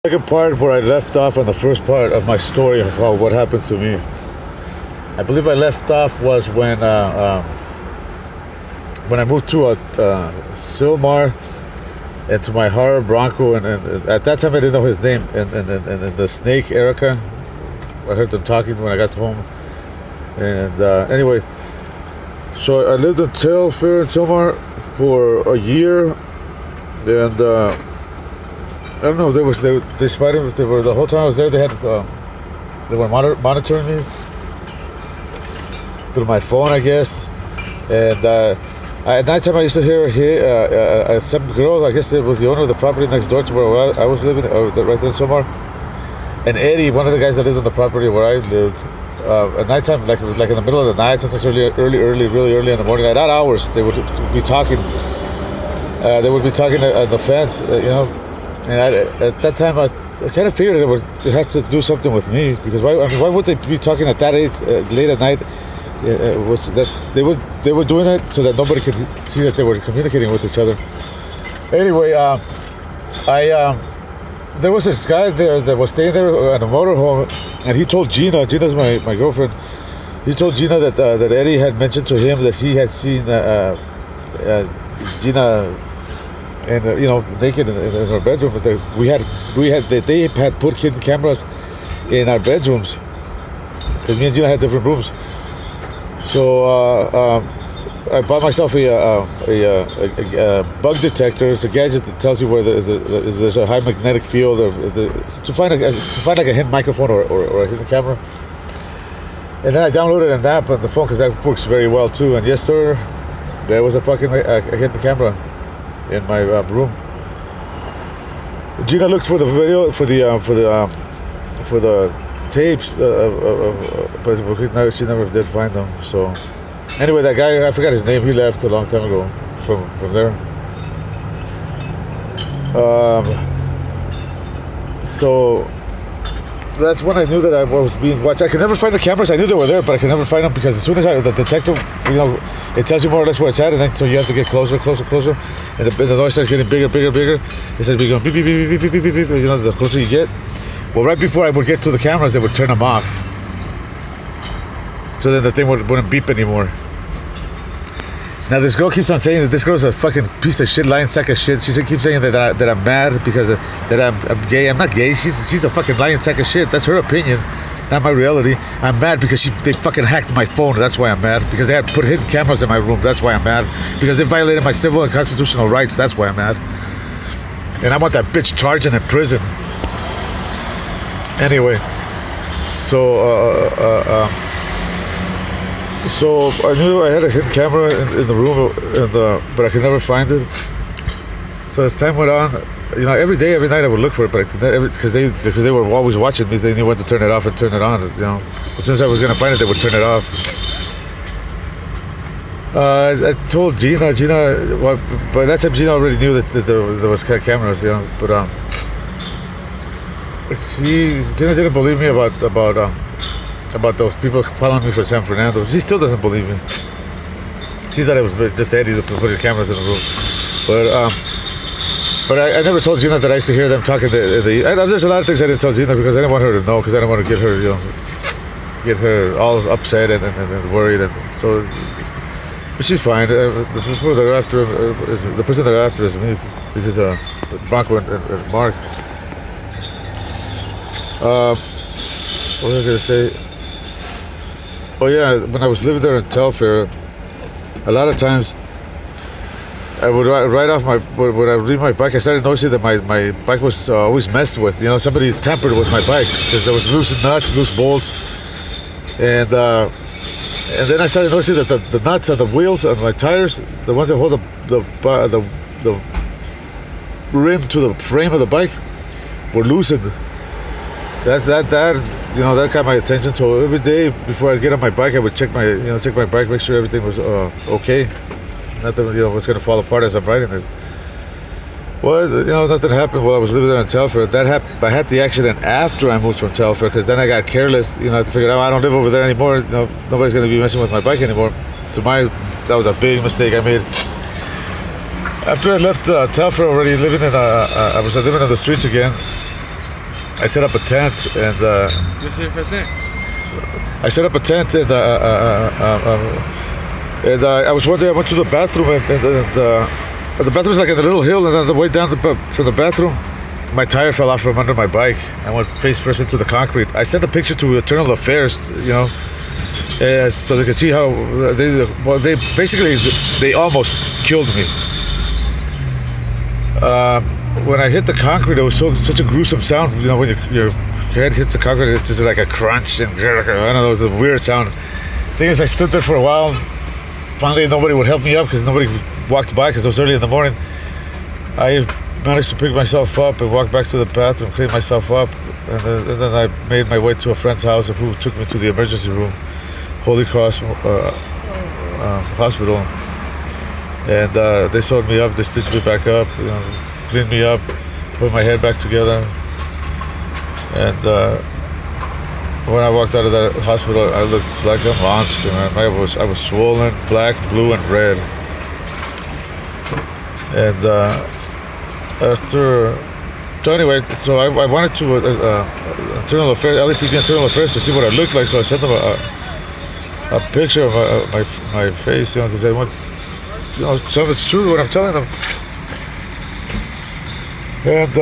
Second part where I left off on the first part of my story of what happened to me. I believe I left off was when I moved to Silmar and to my horror Bronco, and at that time I didn't know his name, and the snake Erica. I heard them talking when I got home, and anyway, so I lived in Telfair in Silmar for a year, and I don't know. They were the whole time I was there. They were monitoring me through my phone, I guess. And at night time, I used to hear some girl. I guess it was the owner of the property next door to where I was living, right there somewhere. And Eddie, one of the guys that lived on the property where I lived, at nighttime, like in the middle of the night, sometimes really early in the morning, at odd hours, they would be talking. They would be talking on the fence, And at that time, I kind of figured they had to do something with me, because why would they be talking at that late at night? Was that they were doing it so that nobody could see that they were communicating with each other. Anyway, there was this guy there that was staying there at a motorhome, and he told Gina's my girlfriend. He told Gina that Eddie had mentioned to him that he had seen Gina. And naked in our bedroom. They had put hidden cameras in our bedrooms, because me and Gina had different rooms. So I bought myself a bug detector. It's a gadget that tells you where there's a high magnetic field, to find like a hidden microphone or a hidden camera. And then I downloaded an app on the phone, because that works very well too. And yes, sir, there was a fucking hidden camera in my room. Gina looked for the video for the tapes, but she never did find them. So anyway, that guy, I forgot his name. He left a long time ago from there. So that's when I knew that I was being watched. I could never find the cameras. I knew they were there, but I could never find them, because as soon as the detector, it tells you more or less where it's at, and then so you have to get closer, and the noise starts getting bigger. It starts going beep, beep, beep, beep, beep, beep, beep, beep, the closer you get. Well, right before I would get to the cameras, they would turn them off, so then the thing wouldn't beep anymore. Now this girl keeps on saying that this girl's a fucking piece of shit, lying sack of shit. She keeps saying that I'm mad because that I'm gay. I'm not gay. She's a fucking lying sack of shit. That's her opinion, not my reality. I'm mad because they fucking hacked my phone. That's why I'm mad. Because they had put hidden cameras in my room. That's why I'm mad. Because they violated my civil and constitutional rights. That's why I'm mad. And I want that bitch charged and in prison. Anyway, so I knew I had a hidden camera in the room, but I could never find it. So as time went on, every day, every night I would look for it, but I could never, because they were always watching me. They knew when to turn it off and turn it on. As soon as I was gonna find it, they would turn it off. I told Gina. Well, by that time Gina already knew that there was cameras, but Gina didn't believe me about those people following me from San Fernando. She still doesn't believe me. She thought it was just Eddie to put the cameras in the room. But I never told Gina that I used to hear them talking. There's a lot of things I didn't tell Gina, because I didn't want her to know, because I didn't want to get her all upset and worried. And so, but she's fine. The person they're after is me, because Bronco and Mark. What was I gonna say? Oh yeah, when I was living there in Telfair, a lot of times I would ride off when I would leave my bike, I started noticing that my bike was always messed with. Somebody tampered with my bike, because there was loose nuts, loose bolts, and then I started noticing that the nuts on the wheels on my tires, the ones that hold the rim to the frame of the bike, were loosened. That got my attention. So every day before I get on my bike, I would check my bike, make sure everything was okay. Nothing was going to fall apart as I'm riding it. Well, nothing happened while I was living there in Telfair. That happened. I had the accident after I moved from Telfair, because then I got careless. I figured out I don't live over there anymore. Nobody's going to be messing with my bike anymore. That was a big mistake I made. After I left Telfair, already living I was living on the streets again. I set up a tent and I set up a tent and I was one day I went to the bathroom and the bathroom is like in a little hill, and on the way down from the bathroom, my tire fell off from under my bike. I went face first into the concrete. I sent a picture to Internal Affairs, so they could see how they basically they almost killed me. When I hit the concrete, it was such a gruesome sound. When your head hits the concrete, it's just like a crunch, and I don't know, it was a weird sound. Thing is, I stood there for a while. Finally, nobody would help me up because nobody walked by because it was early in the morning. I managed to pick myself up and walk back to the bathroom, clean myself up, and then I made my way to a friend's house who took me to the emergency room, Holy Cross Hospital. And they sewed me up, they stitched me back up, cleaned me up, put my head back together. And when I walked out of that hospital, I looked like a monster, man. I was swollen, black, blue, and red. And so I wanted to Internal Affairs, LAPD Internal Affairs, to see what I looked like. So I sent them a picture of my face, because I want, some of it's true what I'm telling them. And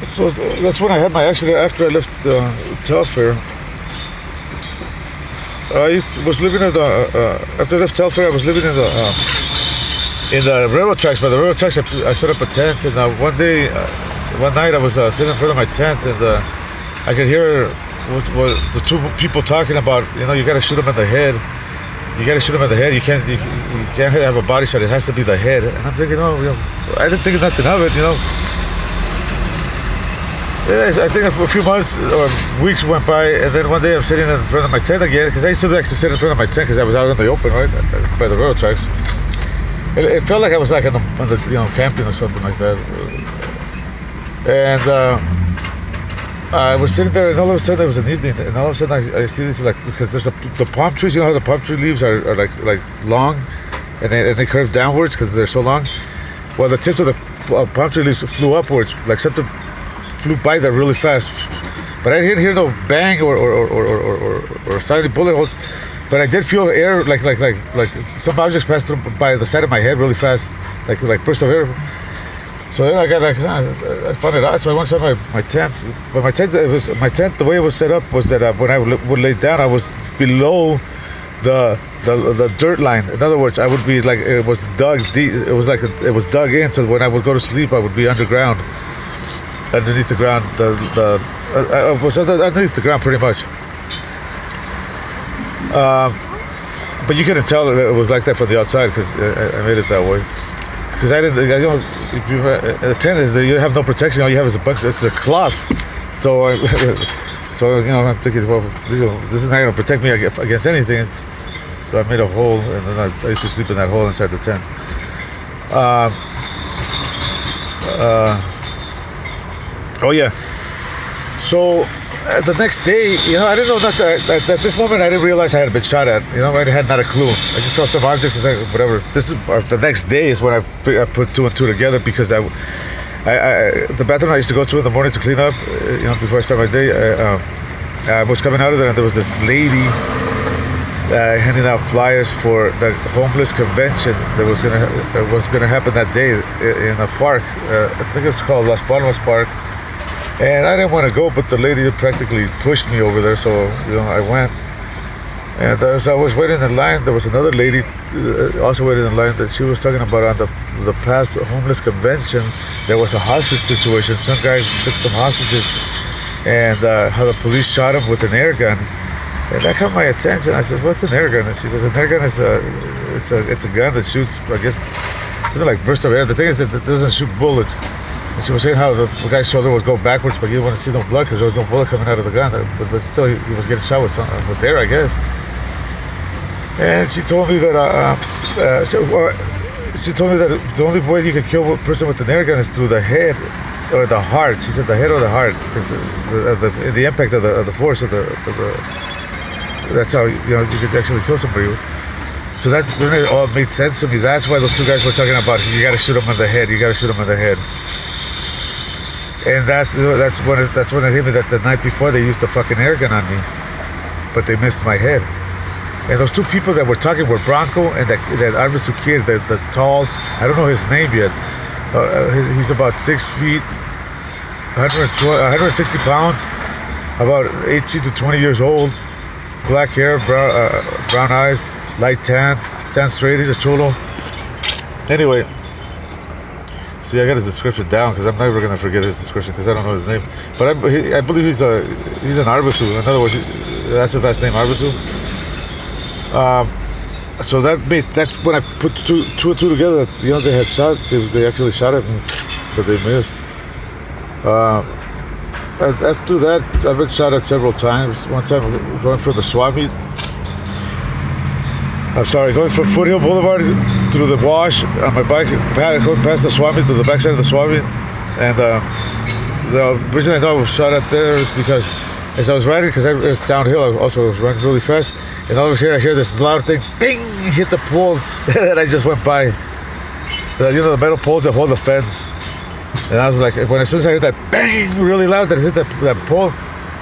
so that's when I had my accident after I left Telfair. I was living after I left Telfair, I was living in the railroad tracks. By the railroad tracks, I set up a tent, and one night I was sitting in front of my tent, and I could hear what the two people talking about. You got to shoot them in the head. You got to shoot them in the head. You can't have a body shot. It has to be the head. And I'm thinking, I didn't think nothing of it. Yes, I think a few months or weeks went by, and then one day I'm sitting in front of my tent again, because I used to like to sit in front of my tent because I was out in the open, right, by the railroad tracks. It felt like I was like on the camping or something like that. And I was sitting there, and all of a sudden it was an evening, and all of a sudden I see this, like, because there's the palm trees. You know how the palm tree leaves are like long, and they curve downwards because they're so long. Well, the tips of the palm tree leaves flew upwards, like something flew by there really fast. But I didn't hear no bang or tiny bullet holes. But I did feel air, like some objects passed through by the side of my head really fast, like bursts of air. So then I got I found it out. So I went inside my tent. But my tent, the way it was set up was that when I would lay down, I was below the dirt line. In other words, I would be like, it was dug deep. It was like it was dug in. So when I would go to sleep, I would be underground, underneath the ground. I was underneath the ground pretty much. But you couldn't tell it was like that from the outside because I made it that way. Because if you in a tent, you have no protection. All you have is it's a cloth. So I'm thinking, well, this is not going to protect me against anything. So I made a hole, and then I used to sleep in that hole inside the tent. Oh yeah. So the next day, I didn't know that at this moment I didn't realize I had been shot at. I had not a clue. I just felt some objects and whatever. This is the next day is when I put two and two together, because the bathroom I used to go to in the morning to clean up, before I start my day, I was coming out of there, and there was this lady handing out flyers for the homeless convention that was gonna happen that day in a park. I think it's called Las Palmas Park. And I didn't want to go, but the lady practically pushed me over there, so I went. And as I was waiting in line, there was another lady also waiting in line that she was talking about on the past homeless convention. There was a hostage situation. Some guy took some hostages, and how the police shot him with an air gun. And that caught my attention. I said, "What's an air gun?" And she says, "An air gun is it's a gun that shoots, I guess, something like burst of air. The thing is that it doesn't shoot bullets." And she was saying how the guy's shoulder would go backwards, but you didn't want to see no blood because there was no bullet coming out of the gun. But still, he was getting shot with air, I guess. And she told me that she told me that the only way you can kill a person with an air gun is through the head or the heart. She said the head or the heart, because the impact of the force of the that's how you could actually kill somebody. So then it all made sense to me. That's why those two guys were talking about, you got to shoot them in the head. You got to shoot them in the head. And that's when it hit me that the night before they used the fucking air gun on me, but they missed my head. And those two people that were talking were Bronco and that Arvisu kid, the tall, I don't know his name yet. He's about 6 feet, 160 pounds, about 18 to 20 years old, black hair, brown eyes, light tan, stands straight. He's a chulo. Anyway, see, I got his description down because I'm never gonna forget his description because I don't know his name. But I believe he's an Arvisu. In other words, that's his last name, Arvisu. So that's when I put two and two together. They had shot. They actually shot at me, but they missed. After that, I've been shot at several times. One time going from the swap meet. Going from Foothill Boulevard through the wash on my bike, going past the swap meet to the backside of the swap meet. And the reason I know I was shot at there is because as I was riding, because it was downhill, I also was running really fast, and all of a sudden I hear this loud thing, bing, hit the pole that I just went by. The metal poles that hold the fence. And I was like, as soon as I heard that bang really loud that hit that pole,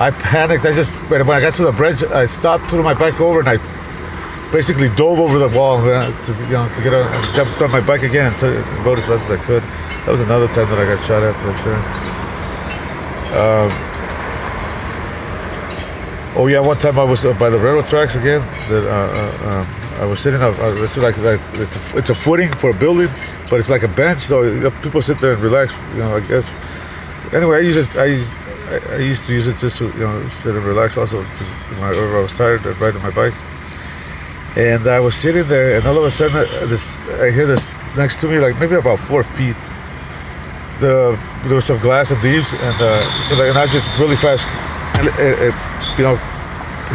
I panicked. When I got to the bridge, I stopped, threw my bike over, and I basically dove over the wall to get on, and jumped on my bike again and rode as fast as I could. That was another time that I got shot at right there. One time I was by the railroad tracks again. I was sitting up. It's a footing for a building, but it's like a bench, so people sit there and relax. I guess. Anyway, I used to use it just to sit and relax. Also, whenever I was tired, I'd ride on my bike. And I was sitting there, and all of a sudden, I hear this next to me, like maybe about 4 feet. There was some glass and leaves, and I just really fast,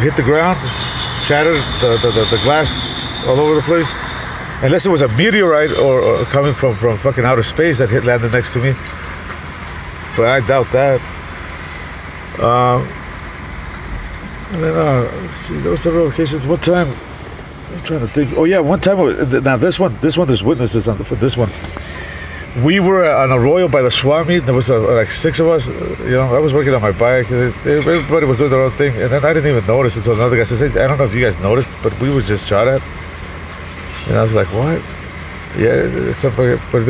hit the ground, shattered the glass all over the place. Unless it was a meteorite or coming from fucking outer space that landed next to me, but I doubt that. And then there was several occasions. One time, I'm trying to think. One time. Now this one, there's witnesses for this one. We were on a Arroyo by the swap meet. There was like 6 of us. I was working on my bike. Everybody was doing their own thing, and then I didn't even notice until another guy says, "Hey, I don't know if you guys noticed, but we were just shot at." And I was like, "What?" Yeah, it's something. But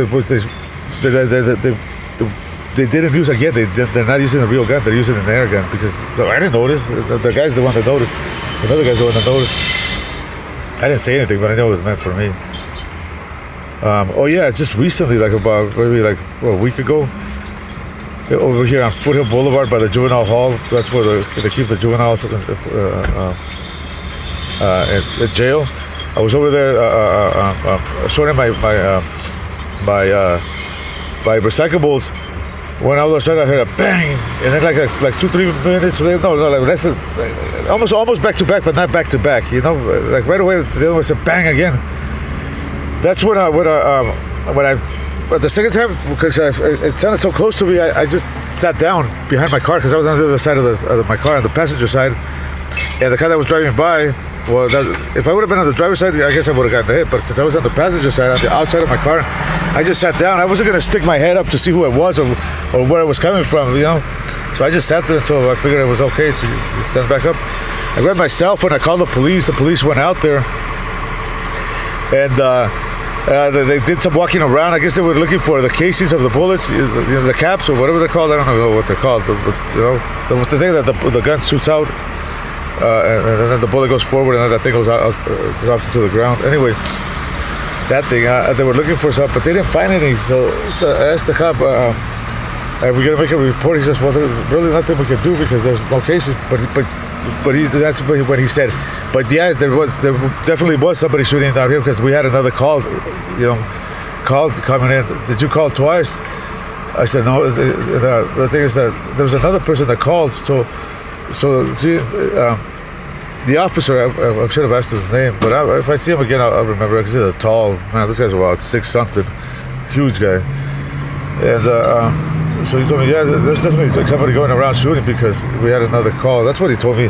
they didn't use again. They're not using a real gun. They're using an air gun because I didn't notice. The guy's the one that noticed. Another guy's the one that noticed. I didn't say anything, but I know it was meant for me. Just recently, maybe a week ago, over here on Foothill Boulevard by the juvenile hall. That's where they keep the juveniles at jail. I was over there sorting my recyclables when all of a sudden I heard a bang, and then like 2-3 minutes later, less than almost back to back, but not back to back. Like right away the other one said bang again. That's when I the second time, because it sounded so close to me, I just sat down behind my car because I was on the other side of my car, on the passenger side, and the car that was driving by. Well, if I would have been on the driver's side, I guess I would have gotten hit. But since I was on the passenger side, on the outside of my car, I just sat down. I wasn't going to stick my head up to see who it was or where it was coming from, So I just sat there until I figured it was okay to stand back up. I grabbed my cell phone. I called the police. The police went out there, and they did some walking around. I guess they were looking for the casings of the bullets, the caps or whatever they're called. I don't know what they're called. The thing that the gun shoots out. And then the bullet goes forward, and then that thing goes out, drops to the ground. Anyway, that thing, they were looking for something, but they didn't find any. So I asked the cop, "Are we gonna make a report?" He says, "Well, there's really nothing we can do because there's no cases." But that's when he said, "But yeah, there definitely was somebody shooting down here because we had another call, coming in. Did you call twice?" I said, "No." The thing is that there was another person that called, So see, the officer, I should have asked him his name, but if I see him again, I'll remember because he's a tall man. This guy's about 6-something, huge guy. And so he told me, yeah, there's definitely somebody going around shooting because we had another call. That's what he told me.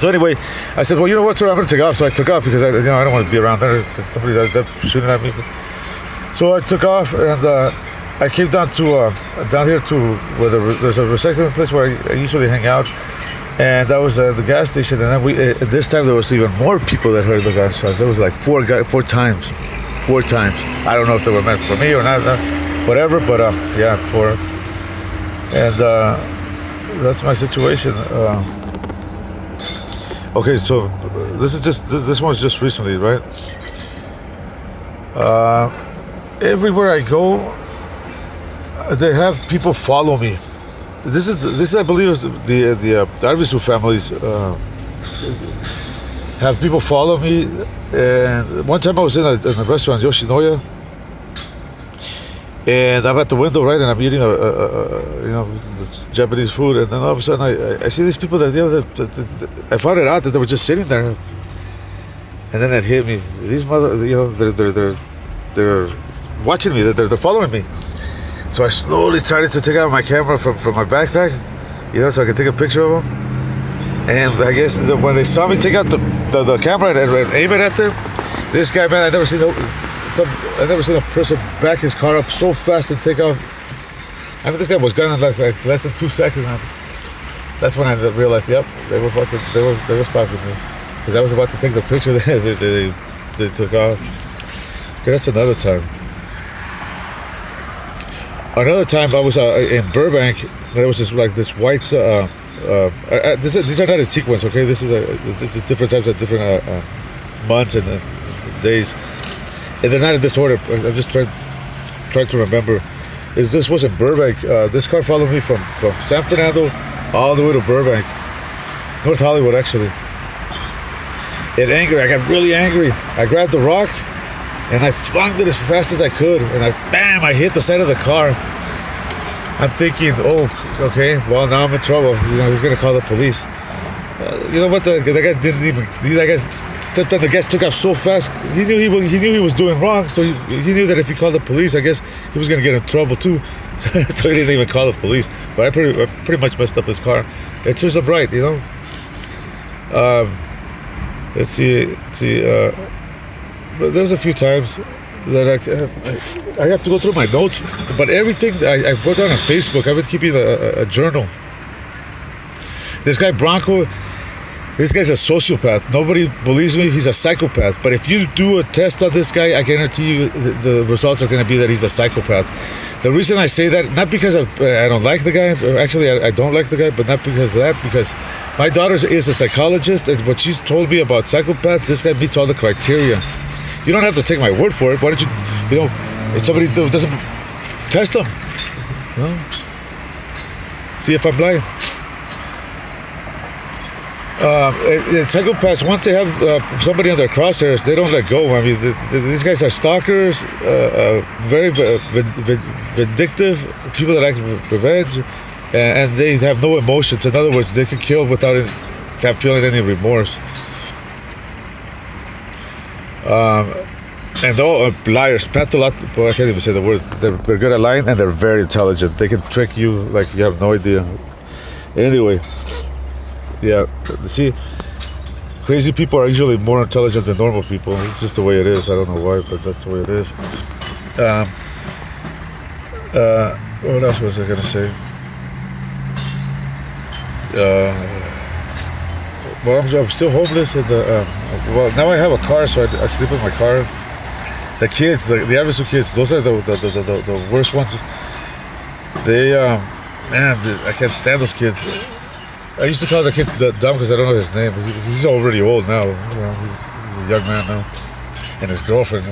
So anyway, I said, well, you know what, sir, I'm going to take off. So I took off because I don't want to be around there because somebody that's shooting at me. So I took off, and I came down here to where there's a recycling place where I usually hang out, and that was the gas station. And then this time there was even more people that heard the gunshots. There was like four times. I don't know if they were meant for me or not, whatever. But yeah, four. And that's my situation. Okay, so this one's just recently, right? Everywhere I go, they have people follow me. This I believe is the Arvisu families have people follow me. And one time I was in a restaurant, Yoshinoya, and I'm at the window, right, and I'm eating the Japanese food, and then all of a sudden I see these people that I found it out that they were just sitting there, and then it hit me. These they're watching me, they're following me. So I slowly started to take out my camera from my backpack, so I could take a picture of them. And I guess when they saw me take out the camera and aim it at them, this guy, man, I never seen a person back his car up so fast and take off. I mean, this guy was gone in less than 2 seconds. And that's when I realized, yep, they were stalking me, because I was about to take the picture. They took off. Okay, that's another time. Another time I was in Burbank. There was this white. These are not in sequence, okay? This is it's different types of different months and days, and they're not in this order. I'm just trying to remember. This was in Burbank. This car followed me from San Fernando all the way to Burbank, North Hollywood, actually. In anger, I got really angry. I grabbed the rock and I flung it as fast as I could, and I hit the side of the car. I'm thinking, oh, okay, well, now I'm in trouble. He's gonna call the police. You know what? The guy didn't even. That guy stepped on the gas, took off so fast. He knew he was doing wrong, so he knew that if he called the police, I guess he was gonna get in trouble too. So he didn't even call the police. But I pretty much messed up his car. It serves him right, Let's see. But there's a few times that I have to go through my notes, but everything I put down on Facebook. I've been keeping a journal. This guy Bronco, this guy's a sociopath. Nobody believes me. He's a psychopath. But if you do a test on this guy, I guarantee you the results are going to be that he's a psychopath. The reason I say that, not because I don't like the guy. Actually, I don't like the guy, but not because of that. Because my daughter is a psychologist, and what she's told me about psychopaths, this guy meets all the criteria. You don't have to take my word for it. Why don't you, if somebody doesn't test them, see if I'm lying. Psychopaths, once they have somebody on their crosshairs, they don't let go. I mean, these guys are stalkers, very vindictive, people that act with revenge, and they have no emotions. In other words, they can kill without feeling any remorse. And all liars, pathological. I can't even say the word. They're good at lying, and they're very intelligent. They can trick you like you have no idea. Anyway, yeah. See, crazy people are usually more intelligent than normal people. It's just the way it is. I don't know why, but that's the way it is. What else was I gonna say? Well, I'm still homeless, and well, now I have a car, so I sleep in my car. The kids, the Arvisu kids, those are the worst ones. They, man, I can't stand those kids. I used to call the kid dumb because I don't know his name. He's already old now. He's a young man now, and his girlfriend.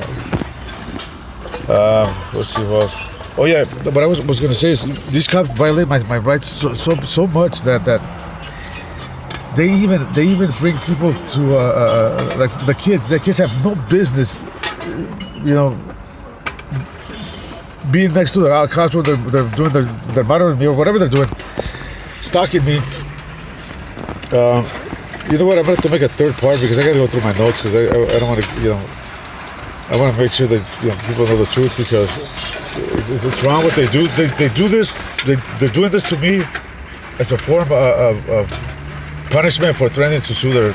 Let's see what else. Oh yeah, what I was going to say is these cops violate my rights so much that they even bring people to like the kids. The kids have no business, being next to the cops when they're doing their monitoring me or whatever they're doing, stalking me. You know what? I'm going to have to make a third part because I got to go through my notes because I don't want to, I want to make sure that people know the truth, because it's wrong what they do. They do this. They're doing this to me as a form of punishment for threatening to sue their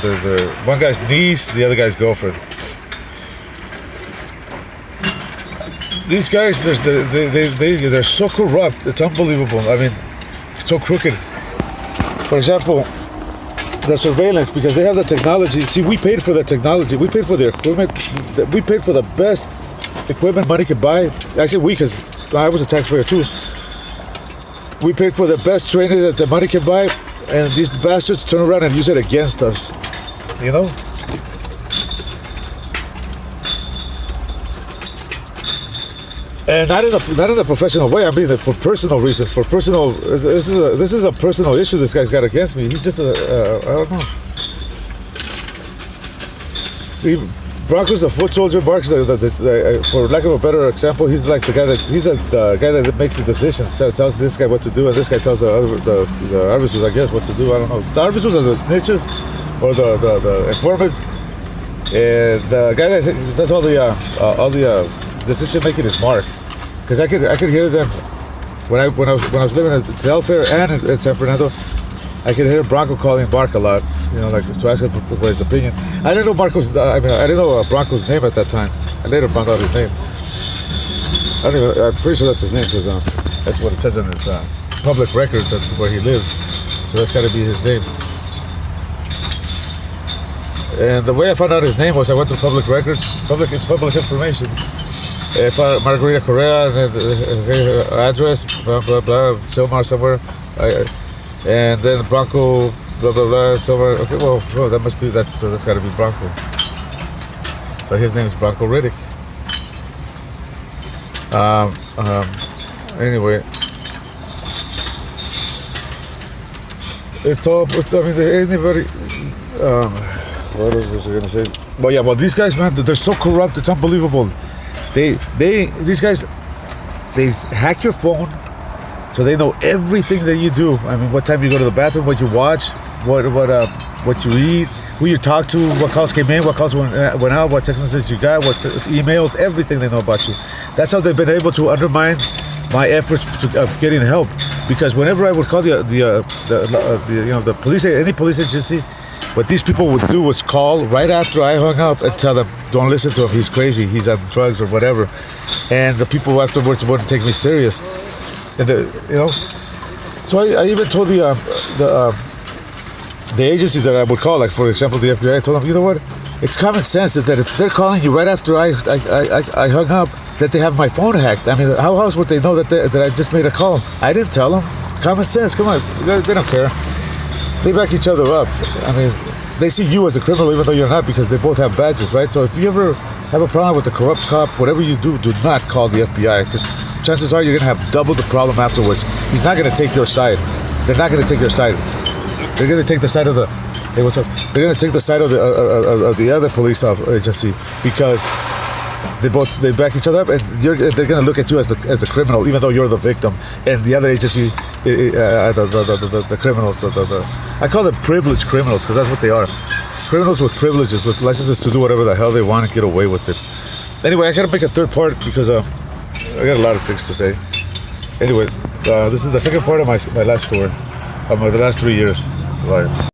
one guy's niece, the other guy's girlfriend. these guys, they're so corrupt. It's unbelievable. I mean, so crooked. For example, the surveillance, because they have the technology. See, we paid for the technology. We paid for the equipment. We paid for the best equipment money could buy. I said we, because I was a taxpayer too. We paid for the best training that the money can buy, and these bastards turn around and use it against us. You know? And not in a professional way. I mean, for personal reasons. For personal, this is a personal issue this guy's got against me. He's just I don't know. See, Bronco's a foot soldier. Mark's for lack of a better example, he's like the guy that makes the decisions. Tells this guy what to do, and this guy tells the officers, I guess, what to do. I don't know. The officers are the snitches or the informants, and the guy that does all the decision making is Mark, because I could hear them when I was living at Delfair and in San Fernando. I could hear Bronco calling Mark a lot, you know, like to ask him for his opinion. I didn't know I didn't know Bronco's name at that time. I later found out his name. I'm pretty sure that's his name, because that's what it says in his public records, that's where he lives. So that's got to be his name. And the way I found out his name was I went to public records. It's public information. I found Margarita Correa, and then her address, blah blah blah, Silmar somewhere. And then Bronco, blah blah blah, somewhere. Okay, well, that must be that's got to be Bronco. So his name is Bronco Riddick. Anyway, anybody. What was I gonna say? Well, yeah, well, these guys, man, they're so corrupt. It's unbelievable. These guys, they hack your phone, so they know everything that you do. I mean, what time you go to the bathroom, what you watch, what you eat, who you talk to, what calls came in, what calls went out, what text messages you got, what emails, everything they know about you. That's how they've been able to undermine my efforts of getting help. Because whenever I would call the police, any police agency, what these people would do was call right after I hung up and tell them, don't listen to him, he's crazy, he's on drugs or whatever. And the people afterwards wouldn't take me serious. And so I even told the agencies that I would call, like for example the FBI, I told them, you know what, it's common sense that if they're calling you right after I hung up, that they have my phone hacked. I mean, how else would they know that I just made a call? I didn't tell them. Common sense, come on, they don't care. They back each other up. I mean, they see you as a criminal even though you're not, because they both have badges, right? So if you ever have a problem with a corrupt cop, whatever you do not call the FBI, because chances are you're going to have double the problem afterwards. He's not going to take your side. They're not going to take your side. They're going to take the side of the... Hey, what's up? They're going to take the side of the other police agency, because they back each other up, and they're going to look at you as the criminal, even though you're the victim, and the other agency, the criminals, I call them privileged criminals, because that's what they are. Criminals with privileges, with licenses to do whatever the hell they want and get away with it. Anyway, I gotta make a third part because I got a lot of things to say. Anyway, this is the second part of my last story, of the last 3 years. Right.